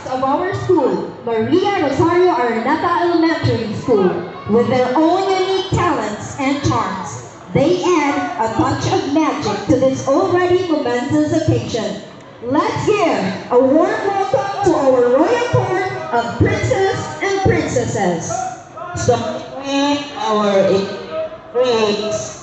products of our school, Maria Rosario Araneta Elementary School, with their own unique talents and charms. They add a touch of magic to this already momentous occasion. Let's give a warm welcome to our royal court of princes and princesses. Starting our prince.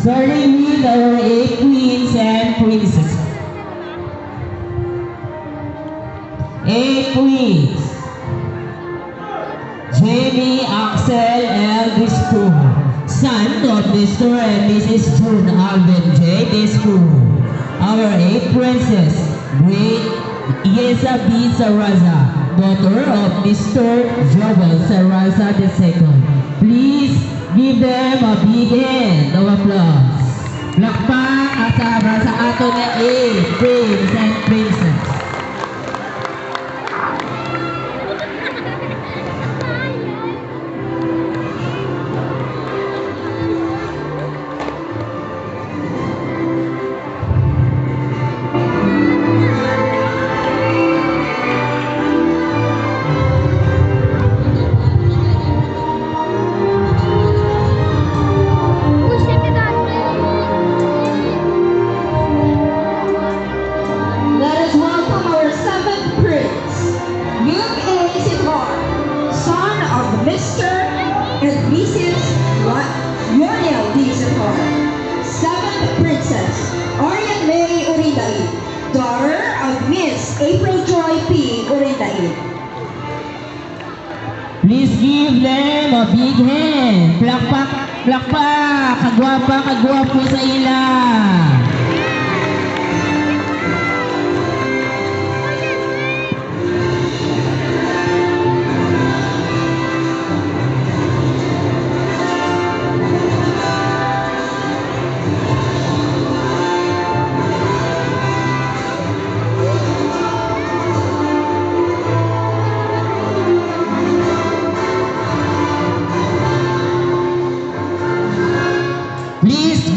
Starting with our 8 queens and princes. 8 queens. Jamie Axel Elvis Cruz, son of Mr. and Mrs. June Alvin J. Descu. Our 8 princess, Great Isabel Saraza, daughter of Mr. Joel Saraza II. Please give them a big hand of applause. Lakpak asama sa ato na 8 prince and princess. Mr. and Mrs. Lionel D. Zipor. 7th Princess, Arian May Urindain, daughter of Miss April Joy P. Urindain. Please give them a big hand. Plakpak, plakpak. Kagwapa, kagwapo sa ila.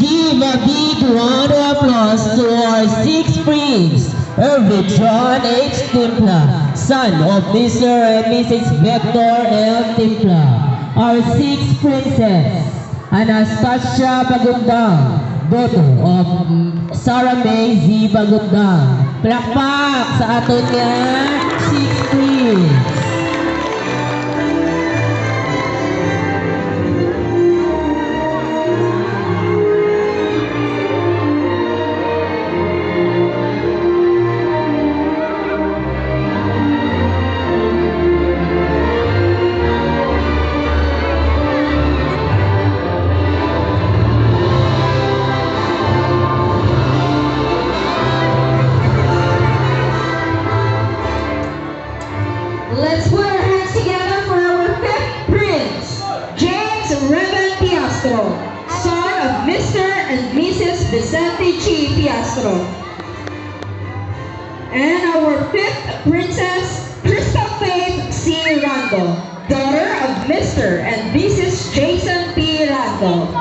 Give a big round of applause to our 6th prince, Irvin John H. Timpla, son of Mr. and Mrs. Victor L. Timpla. Our 6th princess, Anastasia Bagundang, daughter of Sarah May Z. Bagundang. Plakpak sa aton nga 6th prince. Let's put our hands together for our 5th Prince, James Revan Piastro, son of Mr. and Mrs. Vicente G. Piastro. And our 5th Princess, Crystal Faith C. Rando, daughter of Mr. and Mrs. Jason P. Rando.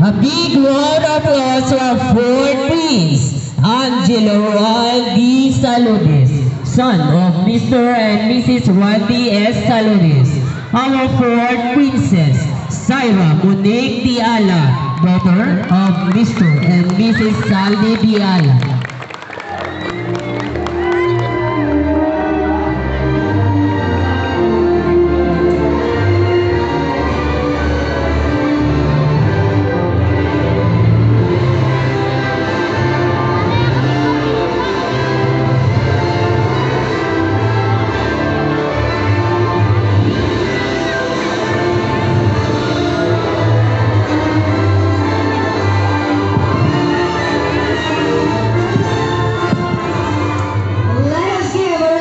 A big round of applause to our 4th prince, Angelo Ron D. Saludes, son of Mr. and Mrs. Randy S. Salonis. Our fourth princess, Syra Monique Diala, daughter of Mr. and Mrs. Saldi Diala. Let us give our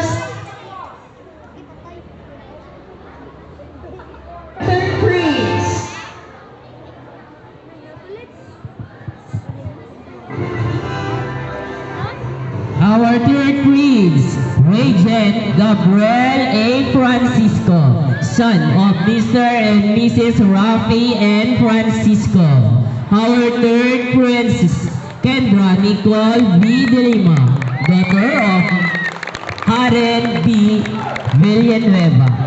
third prince. Our third prince, Regent Gabriel A. Francisco, son of Mr. and Mrs. Rafi N. Francisco. Our third princess, Kendra Nicole V. De Lima, daughter of Karen B. Villanueva.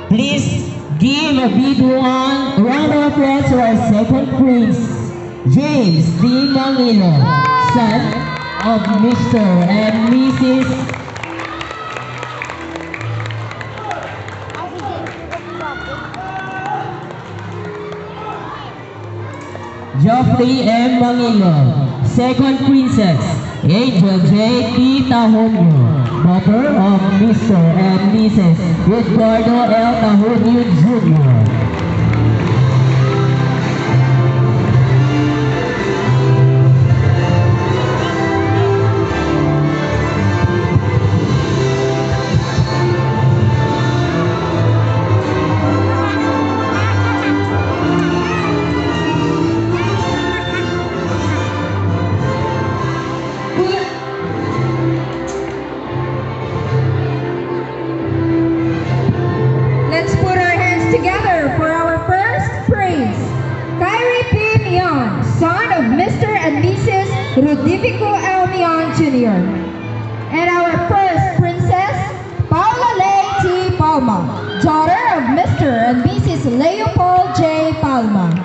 Please give a big round of applause to our second prince, James D. Mangilo, son of Mr. and Mrs. Geoffrey M. Mangilo. Second princess, Angel J. T. Tahonio, daughter of Mr. and Mrs. Eduardo L. Tahonio Jr. Let's put our hands together for our first prince, Kyrie P. Mion, son of Mr. and Mrs. Rudivico L. Mion Jr. And our first princess, Paula Lay T. Palma, daughter of Mr. and Mrs. Leopold J. Palma.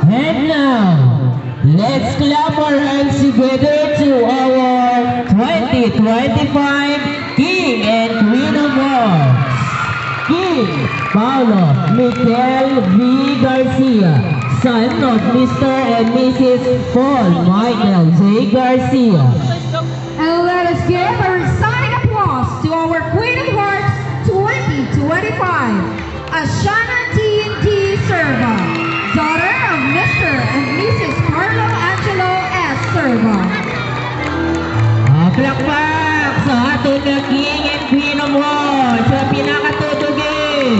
And now, let's clap our hands together to our 2025 King and Queen of Hearts. King Paulo Miguel V. Garcia, son of Mr. and Mrs. Paul Michael J. Garcia. And let us give a resounding applause to our Queen of Hearts 2025, Ashana T. Serva, daughter of Mr. and Mrs. Carlo Angelo S. Serva. Palakpak sa aton na King and Queen of Hearts sa pinakatutugin.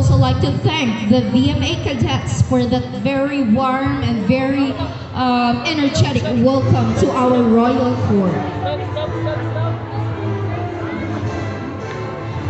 also like to thank the VMA cadets for that very warm and very energetic welcome to our Royal Court.